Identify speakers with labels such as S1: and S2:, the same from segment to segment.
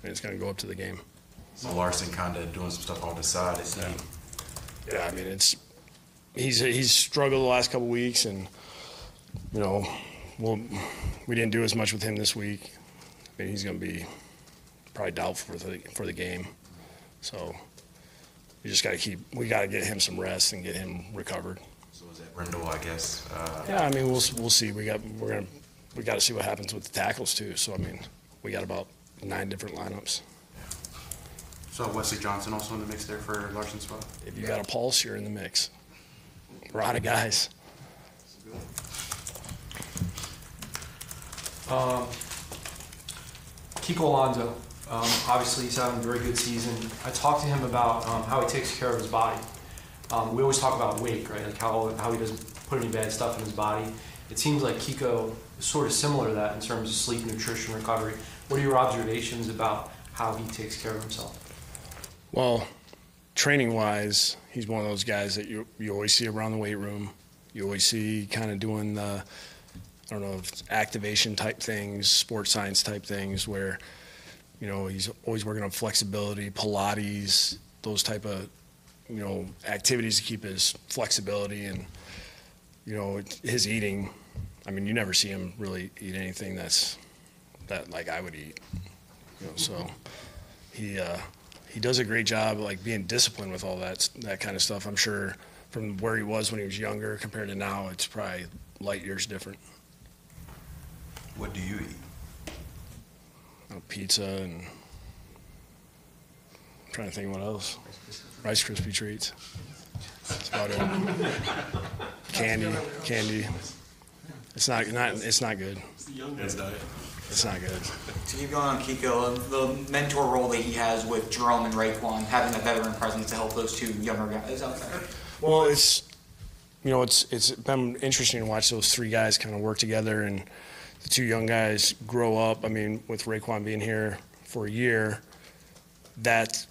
S1: and it's going to go up to the game.
S2: So Larson kind of doing some stuff on the side.
S1: Yeah, I mean, he's struggled the last couple weeks, and we didn't do as much with him this week. I mean, he's going to be probably doubtful for the game. So we just got to get him some rest and get him recovered.
S2: So is that Rendell, I guess?
S1: Yeah, I mean, we'll see. We got to see what happens with the tackles too. So I mean, we got about 9 different lineups.
S3: So Wesley Johnson also in the mix there for Larson's spot?
S1: If you got a pulse, you're in the mix. We're out of guys.
S4: Kiko Alonso, obviously he's having a very good season. I talked to him about how he takes care of his body. We always talk about weight, right? Like how he doesn't put any bad stuff in his body. It seems like Kiko is sort of similar to that in terms of sleep, nutrition, recovery. What are your observations about how he takes care of himself?
S1: Well, training-wise, he's one of those guys that you always see around the weight room. You always see kind of doing the, I don't know, if it's activation type things, sports science type things where, he's always working on flexibility, Pilates, those type of, activities to keep his flexibility and, his eating. I mean, you never see him really eat anything that like I would eat, so he does a great job like being disciplined with all that kind of stuff. I'm sure from where he was when he was younger compared to now, it's probably light years different.
S2: What do you eat?
S1: Pizza and I'm trying to think what else. Rice Krispie treats. That's about it. Candy. It's not good.
S2: It's the young man's diet.
S1: It's not good.
S5: To keep going on Kiko, the mentor role that he has with Jerome and Raekwon, having the veteran presence to help those 2 younger guys out there.
S1: Well, it's been interesting to watch those 3 guys kind of work together and the 2 young guys grow up. I mean, with Raekwon being here for a year, that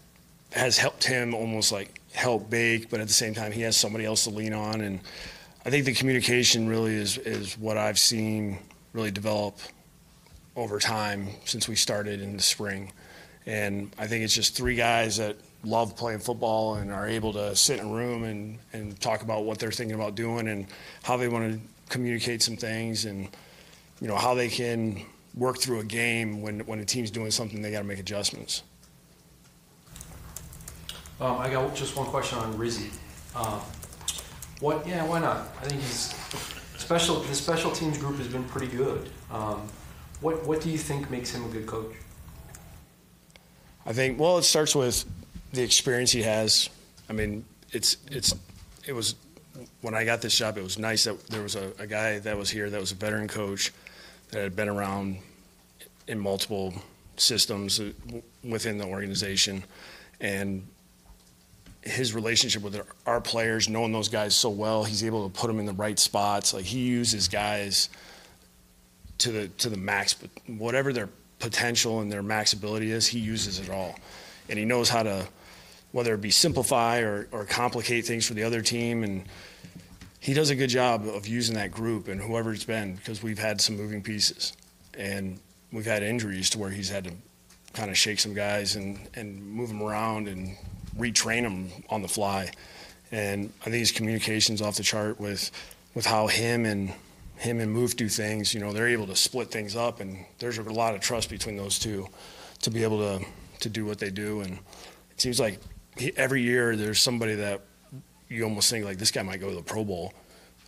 S1: has helped him almost like help bake, but at the same time, he has somebody else to lean on. And I think the communication really is what I've seen really develop over time since we started in the spring. And I think it's just 3 guys that love playing football and are able to sit in a room and talk about what they're thinking about doing and how they want to communicate some things and, how they can work through a game when a team's doing something, they got to make adjustments.
S4: I got just one question on Rizzy. Why not? I think the special teams group has been pretty good. What do you think makes him a good coach?
S1: I think, well, it starts with the experience he has. I mean, it was when I got this job, it was nice that there was a guy that was here that was a veteran coach that had been around in multiple systems within the organization, and his relationship with our players, knowing those guys so well, he's able to put them in the right spots. Like he uses guys to the max, but whatever their potential and their max ability is, he uses it all. And he knows how to, whether it be simplify or complicate things for the other team. And he does a good job of using that group and whoever it's been, because we've had some moving pieces. And we've had injuries to where he's had to kind of shake some guys and move them around and retrain them on the fly. And I think his communication's off the chart with how him and Move do things. They're able to split things up, and there's a lot of trust between those 2 to be able to do what they do. And it seems like every year there's somebody that you almost think like this guy might go to the Pro Bowl.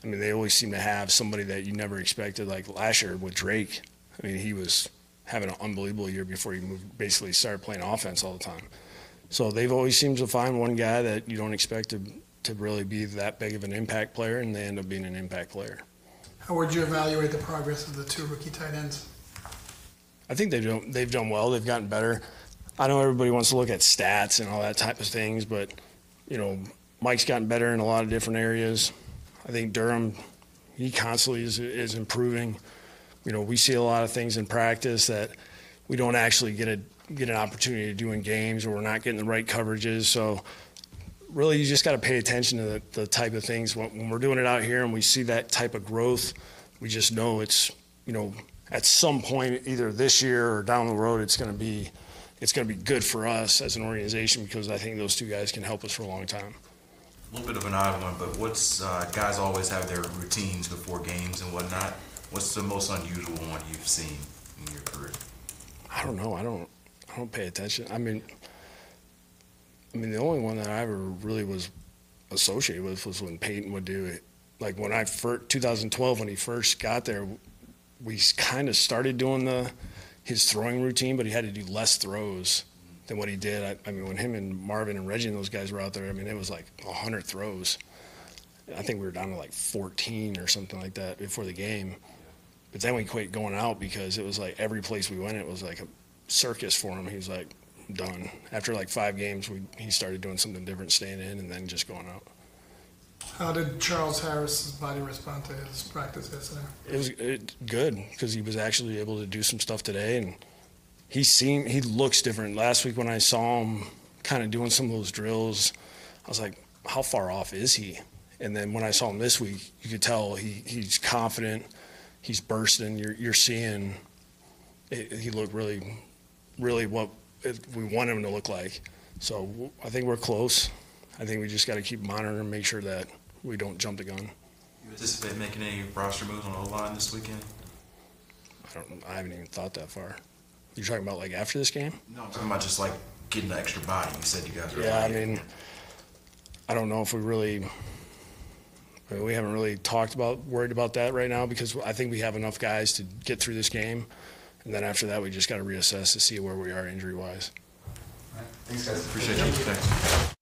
S1: I mean, they always seem to have somebody that you never expected. Like last year with Drake, I mean, he was having an unbelievable year before he basically started playing offense all the time. So they've always seemed to find one guy that you don't expect to really be that big of an impact player, and they end up being an impact player.
S6: How would you evaluate the progress of the 2 rookie tight ends?
S1: I think they've done well. They've gotten better. I know everybody wants to look at stats and all that type of things, but Mike's gotten better in a lot of different areas. I think Durham, he constantly is improving. We see a lot of things in practice that we don't actually get an opportunity to do in games, or we're not getting the right coverages. So really you just got to pay attention to the type of things. When we're doing it out here and we see that type of growth, we just know it's, at some point, either this year or down the road, it's going to be, it's going to be good for us as an organization because I think those two guys can help us for a long time.
S2: A little bit of an odd one, but what's guys always have their routines before games and whatnot. What's the most unusual one you've seen in your career?
S1: I don't know. I don't pay attention. I mean, the only one that I ever really was associated with was when Peyton would do it. Like when 2012, when he first got there, we kind of started doing his throwing routine, but he had to do less throws than what he did. I mean, when him and Marvin and Reggie and those guys were out there, I mean, it was like 100 throws. I think we were down to like 14 or something like that before the game. But then we quit going out because it was like every place we went, it was like a circus for him. He was like, done. After like 5 games, he started doing something different, staying in and then just going out.
S6: How did Charles Harris's body respond to his practice yesterday?
S1: It was good because he was actually able to do some stuff today, and he looks different. Last week when I saw him kind of doing some of those drills, I was like, how far off is he? And then when I saw him this week, you could tell he's confident, he's bursting. You're seeing he looked really, really what we want him to look like. So I think we're close. I think we just got to keep monitoring and make sure that we don't jump the gun.
S2: You anticipate making any roster moves on the O-line this weekend?
S1: I haven't even thought that far. You're talking about like after this game?
S2: No, I'm talking about just like getting the extra body. You said you guys were.
S1: Yeah, I mean, I don't know if we haven't really worried about that right now because I think we have enough guys to get through this game. And then after that, we just got to reassess to see where we are injury-wise.
S4: Thanks, guys.
S2: Appreciate you. Thanks.